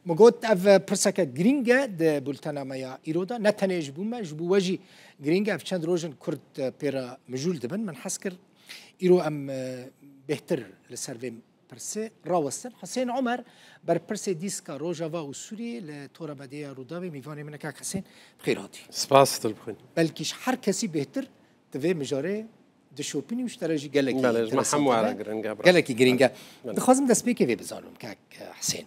مگوت اف پرسکه گرینگه ده بولتنا مایا ایرودا نتنیج بوم جبو وجی گرینگه اف چند روزن کرد پیرا مجول دبن من حسكر ایرو ام بهتر لسرویم پرسه راوستن حسین عمر بر پرسه دیسکا روجاوا و سوریه لتورا بدیا روداوی میوانه منك حسین بخیراتی سپاس دلبخون بلکیش هر کسی بهتر دوی مجاره دشوپینی مشترجی گلکی بله ما حمواره گرینگه گلکی گرینگه بخوازم دست بی که بزنم که حسین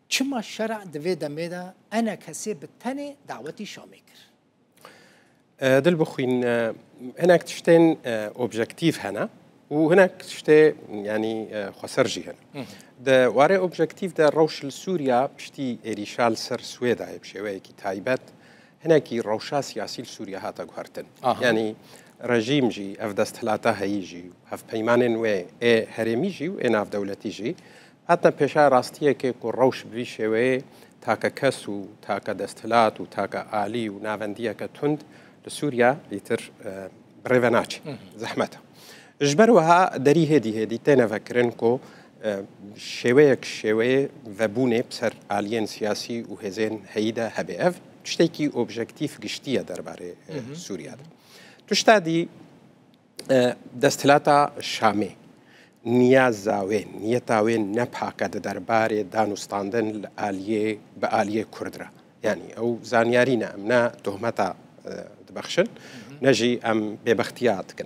چما شرع دوی دمیدا انا کسی بتنی دعوتی شامی کر دلبخون هناك تشتين اوبجكتيف هنا وهناك تشتي يعني خسرجي هنا ده واري اوبجكتيف ده روش لسوريا بشتي اريشال سر سويدا بشوي كي تايبات هناك روشا سياسي لسوريا هاتا غهرتن يعني رجيم جي افدست ثلاثه هيجي هف بيمانن و اي هرمي جي و انا دولتي جي حتى بيشا راستيه كي روش بشوي تاكا كسو تاكا دستلات و تاكا آلي و نافنديه كتند لسوريا يتر بريفاناتش زحمتها جبروها دري هدي تانا فكرنكو شوية وبوني بسر آليين سياسي وهزين هيدا هبئف تشتكي اوبجكتيف قشتية درباري سوريا تشتادي دستلاتا شامي نيازاوين نيتاوين نبحاكا درباري دانوستاندن لآلية بآلية كردرا يعني او زانيارينا امنا تهمتا دبخشن نجي ام ببختيات كن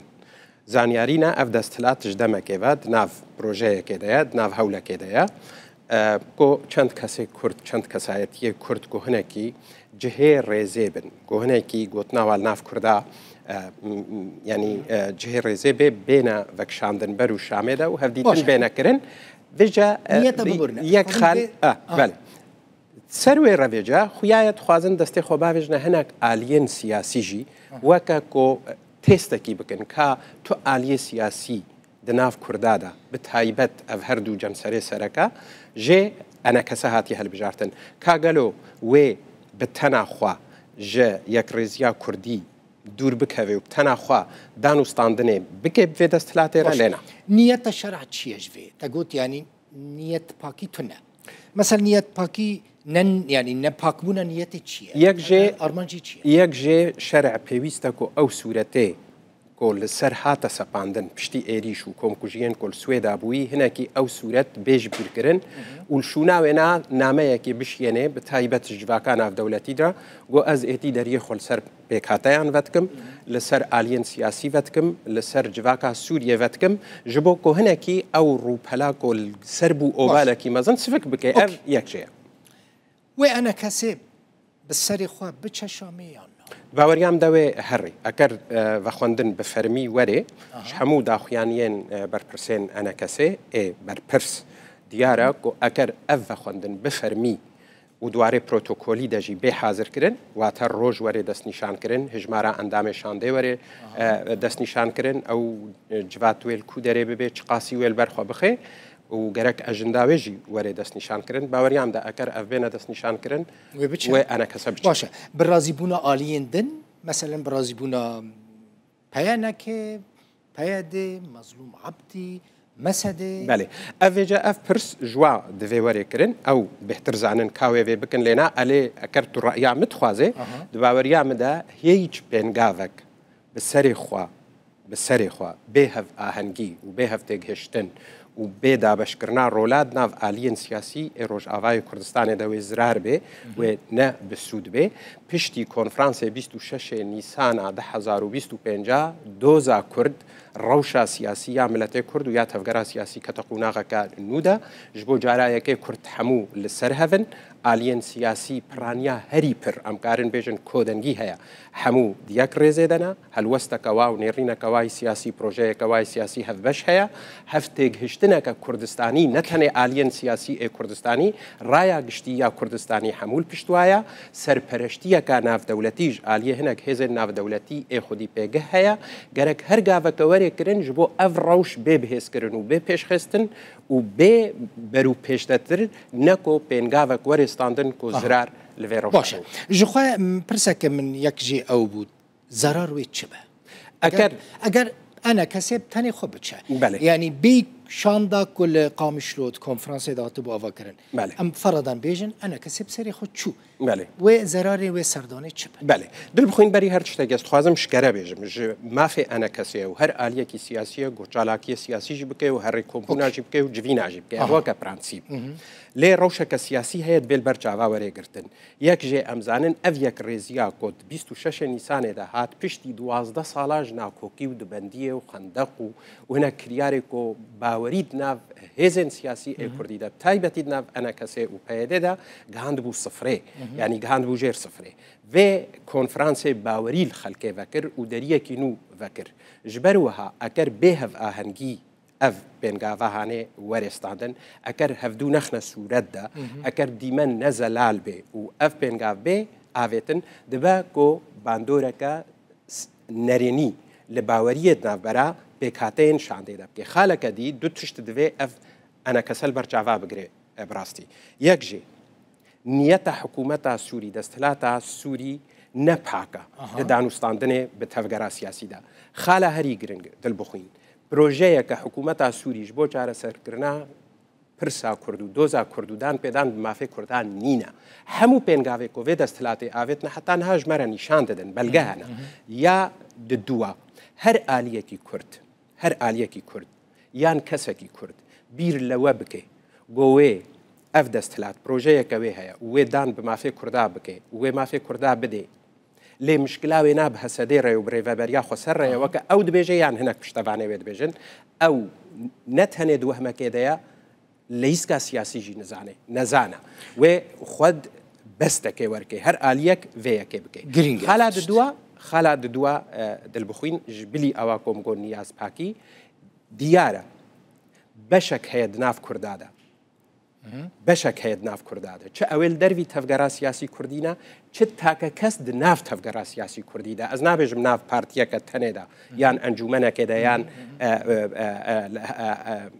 زانيارينا اف دستلات جدما كيفاد ناف بروجيه كيدايا ناف هولا كيدايا كو چند كسي كرد چند كسايتي كرد كو هناكي جهه ريزيبن كو هناكي غوتنا وال ناف كردا يعني جهه ريزيبه بين فكشاندن برو شامدا وهفديتن بين كرن فيجا يك خال بله سروي رفيجا خيايت خوازن دستي خوباوجنا هناك آليين سياسي جي وكا كو تستكي بكن كا تو آلية سياسي دناف كردادا بتهايبت اف هردو جنسري سركا جي انا كسهاتي هالبجارتن كا قالو وي بتناخوا جي يك ريزيا كردي دور بكهوي وبتناخوا دانوستاندني بكي بفي دستلاتي رالينا نية الشرع تشيج في تقول يعني نية باكي تنا مثلا نية باكي نن يعني نباكبونا نيتي تشيه أرمانجي تشيه يكجي شرع بيويستكو أو سورتي كل سرحات سباندن بشتي إيريش وكم كوجين كل سويد أبوي هناكي أو سورت بيج بيركرن والشونا ونا ناميكي بشينه بتايبت جواكان في دولتي درا جو أز إتي دري خل سر بكاتيان فتكم لسر آلين سياسي فتكم لسر جواكا سوريا فتكم جبوكو هناكي أو روبلا كل سربو أوبالكي مازن سفك بكي أف يكجي وأنا كسب بالسري خوا بتششامي باوريام داوي هري أكر وخوندن بفرمي وري شحمو داخوانيين بربرسين أنا كسي بربرس ديارك وأكر وخوندن بفرمي ودواري بروتوكولي داجي بي حاضر كرن واتر روج وري دست نشان كرن هجمارا اندام شانده وري دست نشان كرن أو جوات ويل كودري ببي چقاسي ويل برخوا بخي وجرك أجندة ويجي وري دست نشان كرن باوريام دا أكر أفبينا دست نشان كرن وأنا كسبت باشا برازيبونا آليين دن مثلا برازيبونا بيانك بيادي مظلوم عبدي مسدي بله أفجا أف برس جوا دفي وري كرن أو بهتر زعنن كاوي في بكن لنا علي أكرت الرأي متخوازي باوريام دا هيج بينغافك بالسري خوا بيهف آهنجي وبيهف تيجهشتن وبيدا بشكرنا رولاد ناف آليين سياسي روج آوای كردستان دوي زرار بي ونا بالسود بي پشتی کنفرانس 26 نیسان 2025 دوزا كرد روشا سياسية ملتي كرد ويا تفقرا سياسي كتقوناغا كنودا جبو جارايا كي كرد حمو للسرهفن آليين سياسي برانيا هري پر امكارن بيجن كودنجي هيا حمو دياك ريزيدنا هل وستا كوا ونيرينا كواي سياسي بروجي كواي سياسي هفبش هيا هفتيج هشتنا كردستاني نتهني آليين سياسي كردستاني رايا قشتيا كردستاني حمول بشتوايا سرپرشتيا كناف دولتيج آليه هناك هزن ناف دولتي خودي بيجه هيا جرك هرجع وكوري كرن جبو أفروش ببهس كرن وببيش خستن وب برو بيشتتر نكو بينجا وكوري ستاندن كوزرار لفيروش باشه جخوا برسك من يكجي أو بود زرار ويتشبه أجر أنا كسب تاني خبتشه بله. يعني بي شاندا كل قامشلوت كونفرنس دات بو افكرن بله. ام فرضا بيجن انا كسب سري خود شو بله وزراري وسرداني تشب بله دل بخوين بري هر تشتا گست خوازم شکره بیجم ما في انا کسی و هر آلیه کی سیاسیه گوچالاکی سیاسی جی بکه و هر کمپونا جی بکه و جوینا جی بکه هوا که پرانسیب لی روشه که سیاسی هید بیل بر جاوا وری گرتن یک جه امزانن اف یک ریزیا کود 26 نیسان ده هات پشتی 12 سالاج ناکوکی و دبندیه و خندق و هنا کریاری کو باورید ناف هزن سیاسی کردی ده تایبتی ناف انا کسی و پیده ده گهاند بو صفره يعني جهاند بو جير صفري في كونفرانس باوري الخلق فكر ودريه كينو فكر جبروها اكر بهف اهنجي اف بنغافا هاني ورستاندن اكر هفدو نخنا سورد دا اكر ديمن نزلال بي و اف بنغاف بي افتن دبا كو باندوركا نريني لباوريه نافبرا بكاتين شاندي دب كي خالك دي دو تشت دفي اف انا كسل برجعوا بقري براستي يكجي نیت حکومت سوری دستلات سوری نپاکه دانستاندنه به تفکر سیاسی دا خاله هری گرنگ دل بخوین پروژه که حکومت سوریش با چاره سر کرنا پرسا کردو دوزا کردو دان پیدان مافی کردان نینا همو پنگاوی کو وی دستلات آوت نه حتی نهاج مرا نشان دادن بلگهنا یا ددوا هر آلیه کی کرد یان کس کی کرد بیر لوابکه گوه اف دستلات پروژه کوي هيا ودان بما في كردا بكي وما في كردا بدي لي مشكله وينا بهسديره وبريفابريا خسر وك او دبيجي يعني هناك بشتباني بيد بيجن او نتهند وهما كده ليسكا سياسي جي نزانا وخد بستك وركي هر اليك فيك بكي خالد دوا دل بخوين جبلي اواكم قول نياز باكي دياره بشك هيد ناف كردادا بشك هيد ناف كرداده چه اول دروي تفگرا سياسي كردينا چه تاكا كس د ناف تفگرا سياسي كرديدا از نابجم ناف بارتيا كتنيدا يان انجومنا كده يان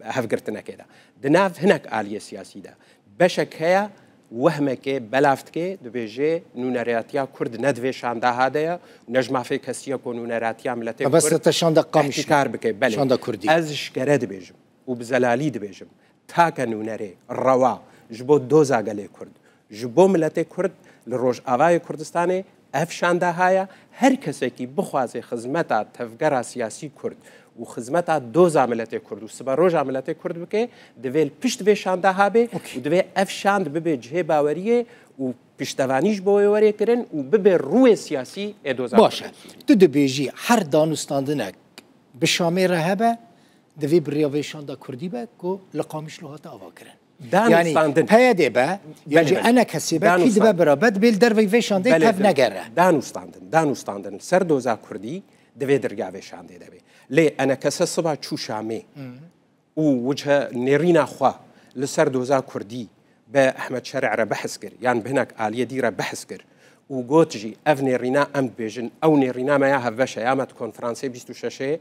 هفگرتنا كده د ناف هناك آلية سياسي دا بشك هيا وهمك بلافتك دبيجي نونرياتيا كرد ندوي شاندا هادايا ونجمع في كسيا كو نونرياتيا ملتي كرد بس تشاندا قامش احتكار بك بلي شاندا كردي از شكره دبيجم وبزلالي دبيجم تاکا نونری روا جبو دوزا گلی کرد جبو ملت کرد لروج آوای کردستان افشانده هایا هر کسی که بخوازه خدمت تفکر سیاسی کرد و خدمت دوزا ملت کرد و سبا روج ملت کرد بکه دویل پشت و شانده ها به و دویل افشاند ببه جه باوریه و پشتوانیش باوری کرن و ببه روی سیاسی دوزا باشه تو دبیجی هر دانستاندنک به شامه رهبه دوی بریاوی شاندا کردی با کو لقامش لغات آوا کرن يعني پیاده با یعنی انا کسی با کی دبا برابد بیل در وی شانده تف نگره دانستاندن سر دوزا کردی دوی درگاوی شانده دوی لی انا کسی صبح چو شامه و وجه نرینا خوا لسر دوزا کردی با احمد شرع را بحث کر يعني بهناك آلیه دی را بحث کر و گوت جی اف نرینا امد بیجن او نرینا ما یه هفوشه یامد کنفرانسی 26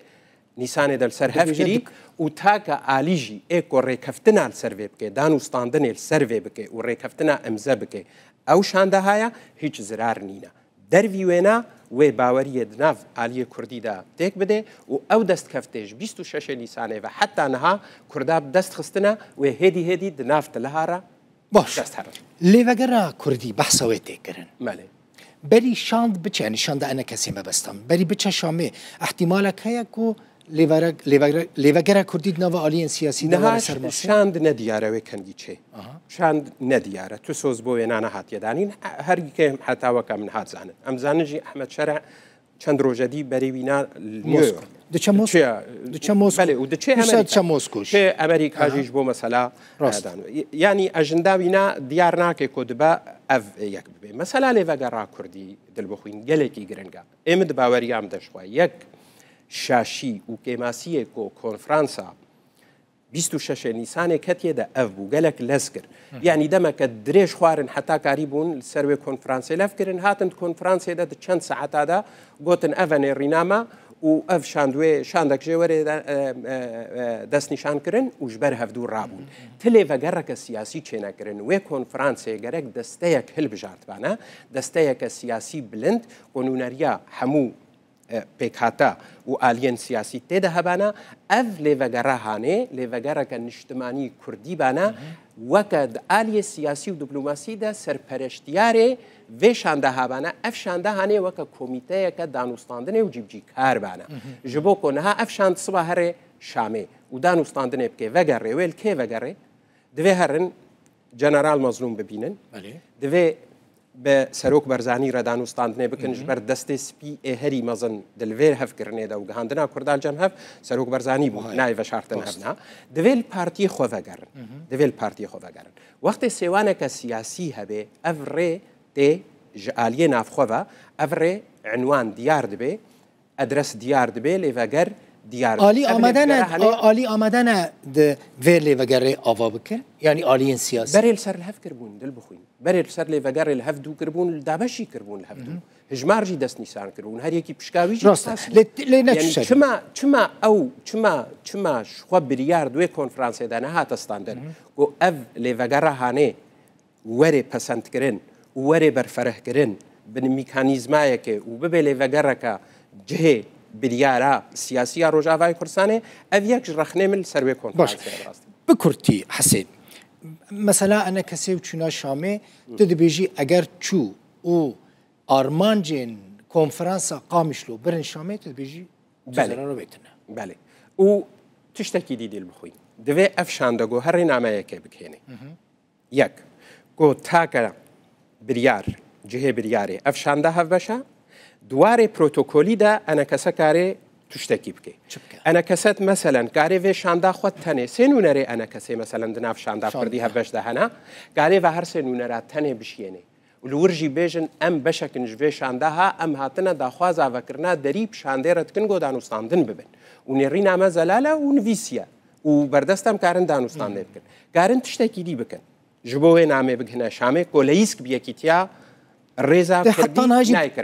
نیسان دل سر هفکری و تاکا آلیجی ایکو ریکفتنا السروی بکه دانستاندن السروی بکه و ریکفتنا امزه بکه او شانده هایا هیچ زرار نینا در ویوینا و باوری دناف آلیه کردی دا تک بده و او دست کفتش 26 نیسانه و حتی نها کرداب دست خستنا و هدی دناف تلهارا باش لیوگرا کردی بحثاوی تکرن ماله بری شاند بچه یعنی شاند انا کسی مبستم بری بچه شامه احتمالک هیا کو لیوگرا کردید نو آلیین سیاسی نه شاند ندیاره و کنگی چه شاند ندیاره تو سوز بوی نانه هاتیه دانین هر که حتی وکم من هات زنن ام زنجی احمد شرع چند روزدی بری وینا نیویورک دچه موسکو بله و دچه موسکوش چه امریکا جیش بو مثلا یعنی اجندا وینا دیار ناکه کدبا اف یک ببی مثلا لیوگرا کردی دل بخوین گله کی گرنگا امد باوریام دشوا یک شاشی و کماسی کو کنفرانسا 26 نیسان کتیه ده اف بو گلک لسکر یعنی دمک دریش خوارن حتی قریبون سروی کنفرانسی لفکرن هاتن کنفرانسی ده چند ساعت ده گوتن اون ریناما و اف شاندک جوری دست نشان کرن و جبر هفدور رابون تلی وگرک سیاسی چه نکرن و کنفرانسی گرک دسته یک هل بجارت بانه دسته یک سیاسی بلند قانونریا همو پیکاتا و آلیان سیاسی تیده هبانا اف لیوگره هانه لیوگره که نشتمانی کردی بانا وکد آلی سیاسی و دیپلماسی ده سرپرشتیاره و شانده هبانا اف شانده هانه وکد کمیته که دانوستاندنه و جیبجی کار بانا جبو کنها اف شاند صبح هر شامه و دانوستاندنه بکه وگره ویل که وگره دوی هرن جنرال مظلوم ببینن دوی به سروک برزانی را دانوستاندنه بکنش بر دست سپی هری مزن دلویر هف کرنه دا و گهاندنا کردال جم هف سروک برزانی بود نای و شارتن هفنا دویل پارتی خواه گرن دویل پارتی خواه گرن وقت سیوانه که سیاسی هبه افره تی جعالی نافخواه افره عنوان دیار دبه ادرس دیار دبه لیوگر دیار آلی آمدن ده ویلی وگره آوا بکن یعنی آلیین سیاسی بریل سر الهف کربون دل بخوین بریل سر لی وگره الهف دو کربون دابشی کربون الهف دو هجمار جی دست نیسان کربون هر یکی پشکاوی جی راست یعنی چما شخوا بریار دوی کنفرانسی دانه هات استاندن گو اف لی وگره هانه وره پسند کرن وره برفره کرن بن میکانیزمایی که و ببه لی وگره که جه بریارا سیاسی روجاوای کردستانه او یک رخنه من سروی کنفرانسی راست بکرتی حسین مثلا انا کسی و چونا شامه تدبیجی اگر چو او آرمانجین کنفرانسا قامشلو برن شامه تدبیجی جزران رو بیتنه بله و تشتکی دیل بخوین دوی افشاندگو هر نامه یکی بکنه یک گو تاکر بریار جهه بریاره افشانده هف بشه دوار پروتوکولی دا انا کسا کاره تشتکی بکی انا کسات مثلا کاره و شانده خود تنه سنونره انا کسی مثلا دناف شانده کردی هفش دهنا کاره و هر سنونره تنه بشینه ولورجی بیجن ام بشکنج و شانده ها ام هاتنا داخواز آوکرنا دریب شانده رتکن گو دانوستاندن ببن و نرین اما زلاله و نویسیه و بردستم کارن دانوستانده بکن کارن تشتکی دی بکن جبوه نامه بگنه شامه کولیسک بیکیتیا رضا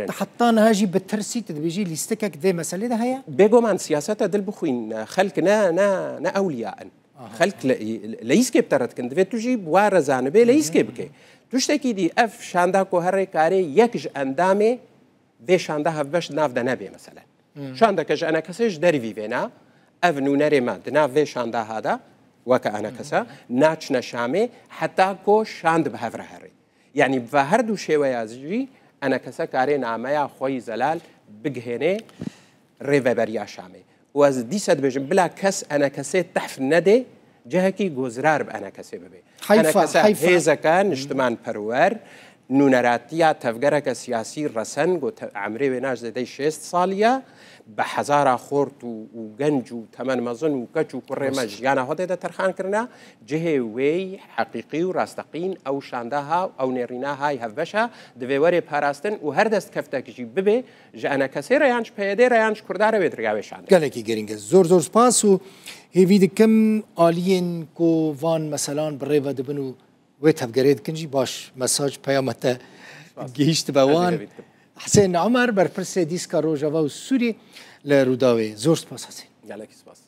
حتى هاجي بترسي تدبيجي ليستكك دي مسألة ده هيا بيجو من سياسات دل بخوين خلق نا أولياء خلق ليس كيب ترد كن دفع تجيب وارزان بي ليس كيب كي تشتكي دي اف شاندا كو هر كاري يكج اندامي دي شاندا هفبش ناف ده نبي مثلا شاندا كج انا كسيج دري فينا اف نونري ما دناف في شاندا هذا وكا انا كسا ناتش نشامي حتى كو شاند بهفر هري يعني بهردو شويازجي انا كسا كاري ناميا خوي زلال بجهنه ريفبريا شامي واز دي سد بجم بلا كس انا كسي تحف ندي جهكي جوزرار بانا كسي ببي انا كسا هيزا كان اجتماع پرور نونراتيا تفجرك سياسي رسن جو عمري وناج زي 6 صاليه بحزارة خورت وجنج وثمان مزن وكتش وكرة مجيانا هذا ده ترخان كرنا جه وي حقيقي وراستقين أو شاندها أو نرينا هاي هفشة دفوري باراستن وهردست كفتك جي ببي جانا كثير يانش بيدير يانش كردارة بيدرجاوي شاند. قال لك جرينج زور سباسو هي فيد كم آلين كو فان مثلا بريفا دبنو ويتهف جريد كنجي باش مساج بيامته جيشت بوان حسين عمر برپرسه دیسکا روجاوا و سوری لروداوی زور سپاس حسین. گلکی سپاس.